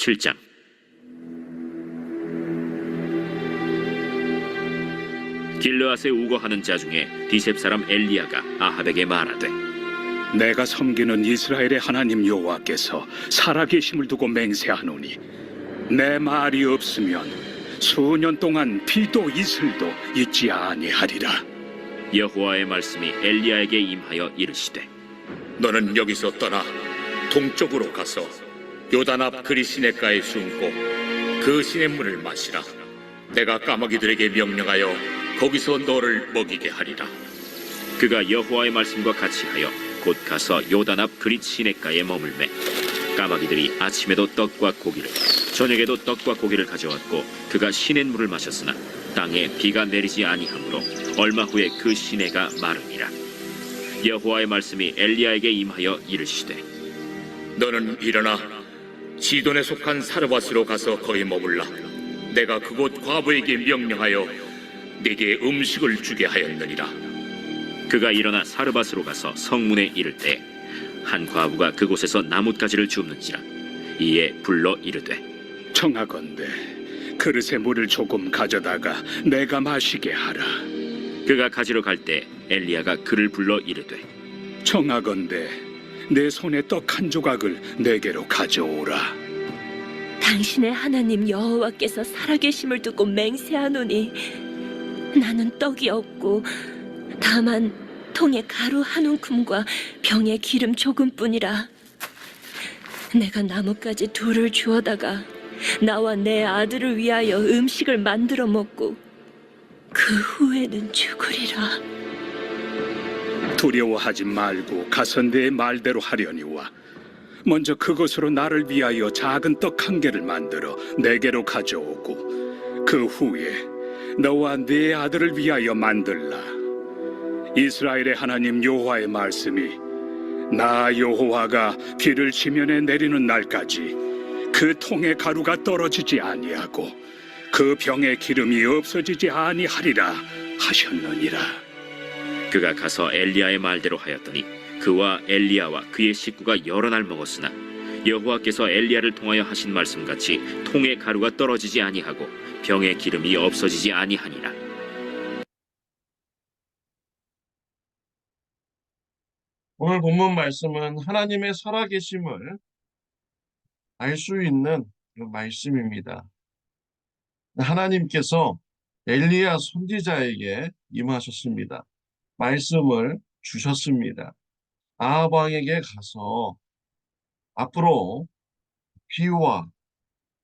7장. 길르앗에 우거하는 자 중에 디셉 사람 엘리야가 아합에게 말하되, 내가 섬기는 이스라엘의 하나님 여호와께서 살아계심을 두고 맹세하노니 내 말이 없으면 수년 동안 비도 이슬도 있지 아니하리라. 여호와의 말씀이 엘리야에게 임하여 이르시되, 너는 여기서 떠나 동쪽으로 가서 요단 앞 그리 시냇가에 숨고 그 시냇물을 마시라. 내가 까마귀들에게 명령하여 거기서 너를 먹이게 하리라. 그가 여호와의 말씀과 같이 하여 곧 가서 요단 앞 그릿 시냇가에 머물매 까마귀들이 아침에도 떡과 고기를 저녁에도 떡과 고기를 가져왔고 그가 시냇물을 마셨으나 땅에 비가 내리지 아니하므로 얼마 후에 그 시내가 마르니라. 여호와의 말씀이 엘리야에게 임하여 이르시되, 너는 일어나 시돈에 속한 사르밧으로 가서 거기 머물라. 내가 그곳 과부에게 명령하여 네게 음식을 주게 하였느니라. 그가 일어나 사르밧으로 가서 성문에 이를 때 한 과부가 그곳에서 나뭇가지를 줍는지라. 이에 불러 이르되, 청하건대 그릇에 물을 조금 가져다가 내가 마시게 하라. 그가 가지러 갈 때 엘리야가 그를 불러 이르되, 청하건대 내 손에 떡 한 조각을 내게로 가져오라. 당신의 하나님 여호와께서 살아계심을 두고 맹세하노니 나는 떡이 없고 다만 통에 가루 한 움큼과 병에 기름 조금뿐이라. 내가 나뭇가지 둘을 주워다가 나와 내 아들을 위하여 음식을 만들어 먹고 그 후에는 죽으리라. 두려워하지 말고 가서 내 말대로 하려니와 먼저 그것으로 나를 위하여 작은 떡 한 개를 만들어 내게로 가져오고 그 후에 너와 네 아들을 위하여 만들라. 이스라엘의 하나님 여호와의 말씀이 나 여호와가 비를 지면에 내리는 날까지 그 통에 가루가 떨어지지 아니하고 그 병에 기름이 없어지지 아니하리라 하셨느니라. 그가 가서 엘리야의 말대로 하였더니 그와 엘리야와 그의 식구가 여러 날 먹었으나 여호와께서 엘리야를 통하여 하신 말씀같이 통에 가루가 떨어지지 아니하고 병에 기름이 없어지지 아니하니라. 오늘 본문 말씀은 하나님의 살아계심을 알 수 있는 말씀입니다. 하나님께서 엘리야 선지자에게 임하셨습니다. 말씀을 주셨습니다. 아합 왕에게 가서 앞으로 비와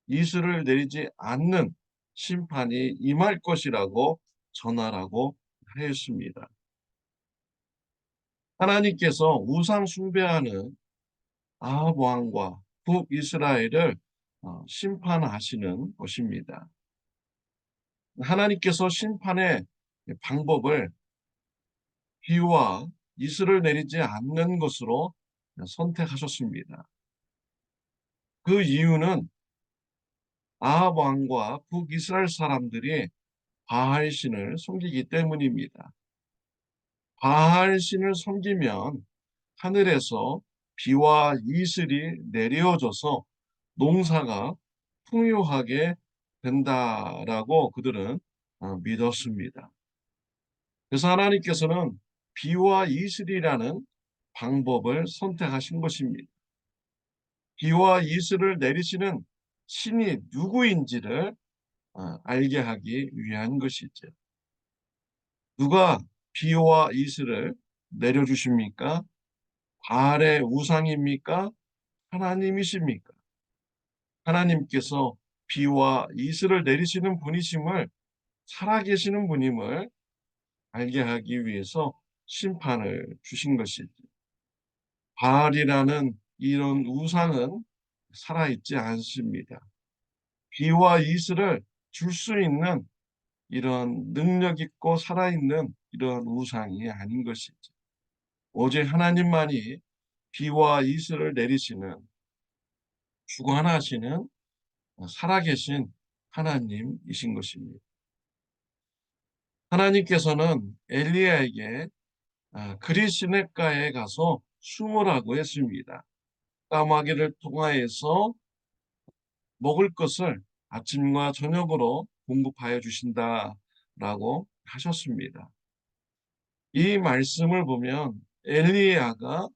이슬을 내리지 않는 심판이 임할 것이라고 전하라고 하였습니다. 하나님께서 우상 숭배하는 아합 왕과 북이스라엘을 심판하시는 것입니다. 하나님께서 심판의 방법을 비와 이슬을 내리지 않는 것으로 선택하셨습니다. 그 이유는 아합 왕과 북이스라엘 사람들이 바알 신을 섬기기 때문입니다. 바알 신을 섬기면 하늘에서 비와 이슬이 내려져서 농사가 풍요하게 된다라고 그들은 믿었습니다. 그래서 하나님께서는 비와 이슬이라는 방법을 선택하신 것입니다. 비와 이슬을 내리시는 신이 누구인지를 알게 하기 위한 것이죠. 누가 비와 이슬을 내려주십니까? 바알의 우상입니까? 하나님이십니까? 하나님께서 비와 이슬을 내리시는 분이심을, 살아계시는 분임을 알게 하기 위해서 심판을 주신 것이죠. 바알이라는 이런 우상은 살아있지 않습니다. 비와 이슬을 줄 수 있는 이런 능력 있고 살아있는 이런 우상이 아닌 것이죠. 오직 하나님만이 비와 이슬을 내리시는, 주관하시는 살아계신 하나님이신 것입니다. 하나님께서는 엘리야에게 그릿 시냇가에 가서 숨으라고 했습니다. 까마귀를 통하여서 먹을 것을 아침과 저녁으로 공급하여 주신다라고 하셨습니다. 이 말씀을 보면 엘리야가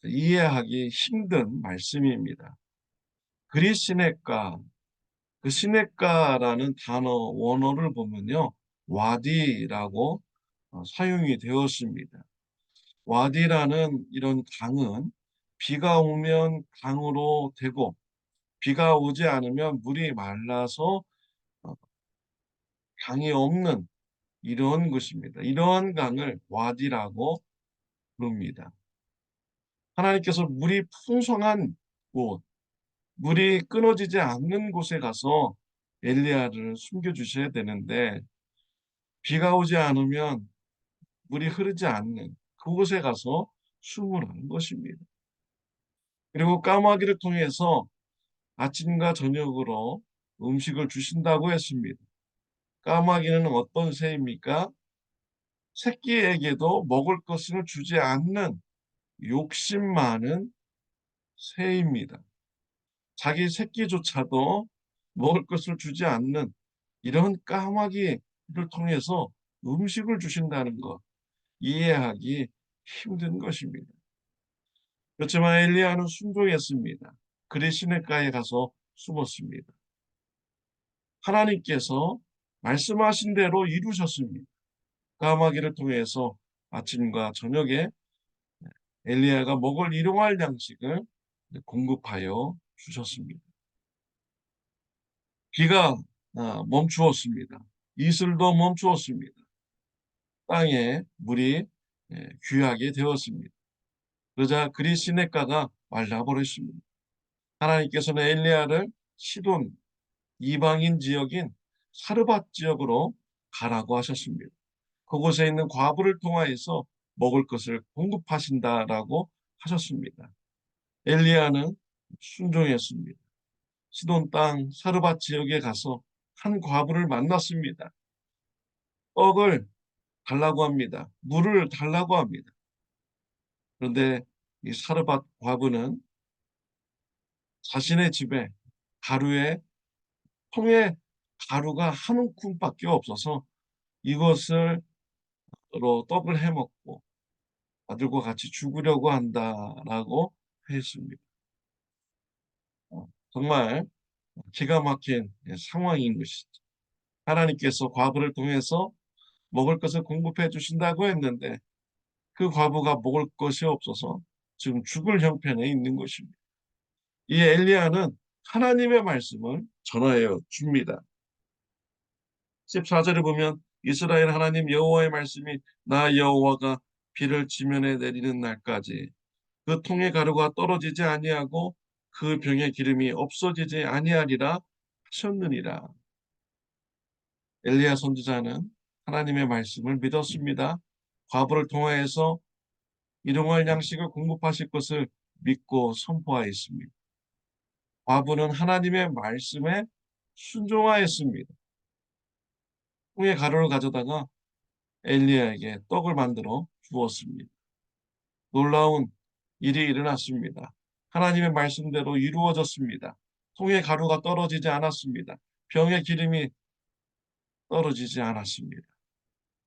이해하기 힘든 말씀입니다. 그리시네가, 그 시냇가라는 단어 원어를 보면요, 와디라고 사용이 되었습니다. 와디라는 이런 강은 비가 오면 강으로 되고 비가 오지 않으면 물이 말라서 어, 강이 없는 이런 것입니다. 이러한 강을 와디라고 부릅니다. 하나님께서 물이 풍성한 곳, 물이 끊어지지 않는 곳에 가서 엘리야를 숨겨주셔야 되는데 비가 오지 않으면 물이 흐르지 않는 그곳에 가서 숨으라는 것입니다. 그리고 까마귀를 통해서 아침과 저녁으로 음식을 주신다고 했습니다. 까마귀는 어떤 새입니까? 새끼에게도 먹을 것을 주지 않는 욕심 많은 새입니다. 자기 새끼조차도 먹을 것을 주지 않는 이런 까마귀를 통해서 음식을 주신다는 것, 이해하기 힘든 것입니다. 그렇지만 엘리야는 순종했습니다. 그리 시냇가에 가서 숨었습니다. 하나님께서 말씀하신 대로 이루셨습니다. 까마귀를 통해서 아침과 저녁에 엘리야가 먹을 일용할 양식을 공급하여 주셨습니다. 비가 멈추었습니다. 이슬도 멈추었습니다. 땅에 물이 귀하게 되었습니다. 그러자 그리 시냇가가 말라버렸습니다. 하나님께서는 엘리야를 시돈 이방인 지역인 사르밧 지역으로 가라고 하셨습니다. 그곳에 있는 과부를 통하여서 먹을 것을 공급하신다라고 하셨습니다. 엘리야는 순종했습니다. 시돈 땅 사르밧 지역에 가서 한 과부를 만났습니다. 떡을 달라고 합니다. 물을 달라고 합니다. 그런데 이 사르밧 과부는 자신의 집에 가루에 통에 가루가 한 움큼밖에 없어서 이것을 떡을 해 먹고 아들과 같이 죽으려고 한다라고 했습니다. 정말 기가 막힌 상황인 것이죠. 하나님께서 과부를 통해서 먹을 것을 공급해 주신다고 했는데 그 과부가 먹을 것이 없어서 지금 죽을 형편에 있는 것입니다. 이 엘리야는 하나님의 말씀을 전하여 줍니다. 14절에 보면 이스라엘 하나님 여호와의 말씀이 나 여호와가 비를 지면에 내리는 날까지 그 통의 가루가 떨어지지 아니하고 그 병의 기름이 없어지지 아니하리라 하셨느니라. 엘리야 선지자는 하나님의 말씀을 믿었습니다. 과부를 통하여서 일용할 양식을 공급하실 것을 믿고 선포하였습니다. 과부는 하나님의 말씀에 순종하였습니다. 통에 가루를 가져다가 엘리야에게 떡을 만들어 주었습니다. 놀라운 일이 일어났습니다. 하나님의 말씀대로 이루어졌습니다. 통에 가루가 떨어지지 않았습니다. 병의 기름이 떨어지지 않았습니다.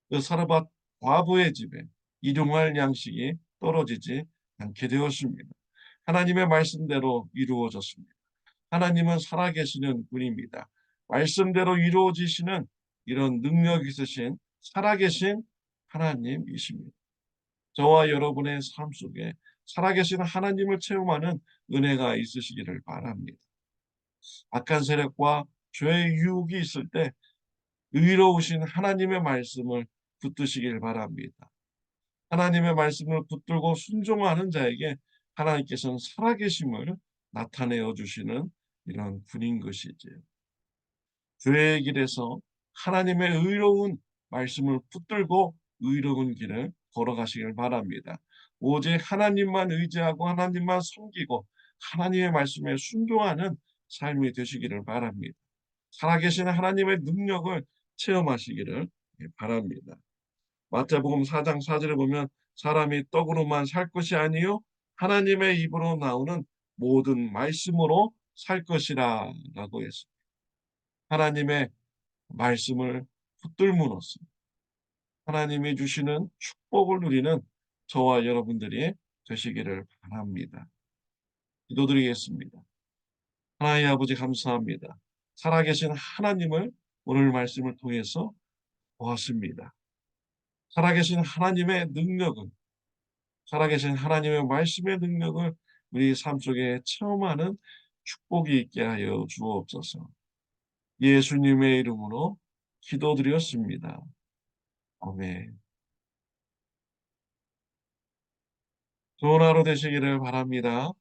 그 사르밧 과부의 집에 일용할 양식이 떨어지지 않게 되었습니다. 하나님의 말씀대로 이루어졌습니다. 하나님은 살아계시는 분입니다. 말씀대로 이루어지시는 이런 능력 있으신 살아계신 하나님이십니다. 저와 여러분의 삶 속에 살아계신 하나님을 체험하는 은혜가 있으시기를 바랍니다. 악한 세력과 죄의 유혹이 있을 때 의로우신 하나님의 말씀을 붙드시길 바랍니다. 하나님의 말씀을 붙들고 순종하는 자에게 하나님께서는 살아계심을 나타내어 주시는 이런 분인 것이지요. 죄의 길에서 하나님의 의로운 말씀을 붙들고 의로운 길을 걸어가시길 바랍니다. 오직 하나님만 의지하고 하나님만 섬기고 하나님의 말씀에 순종하는 삶이 되시기를 바랍니다. 살아계신 하나님의 능력을 체험하시기를 바랍니다. 마태복음 4장 4절에 보면 사람이 떡으로만 살 것이 아니요 하나님의 입으로 나오는 모든 말씀으로 살 것이라라고 했습니다. 하나님의 말씀을 붙들므로써 하나님이 주시는 축복을 누리는 저와 여러분들이 되시기를 바랍니다. 기도드리겠습니다. 하나님 아버지 감사합니다. 살아계신 하나님을 오늘 말씀을 통해서 보았습니다. 살아계신 하나님의 능력은 살아계신 하나님의 말씀의 능력을 우리 삶 속에 체험하는 축복이 있게 하여 주옵소서. 예수님의 이름으로 기도드렸습니다. 아멘. 좋은 하루 되시기를 바랍니다.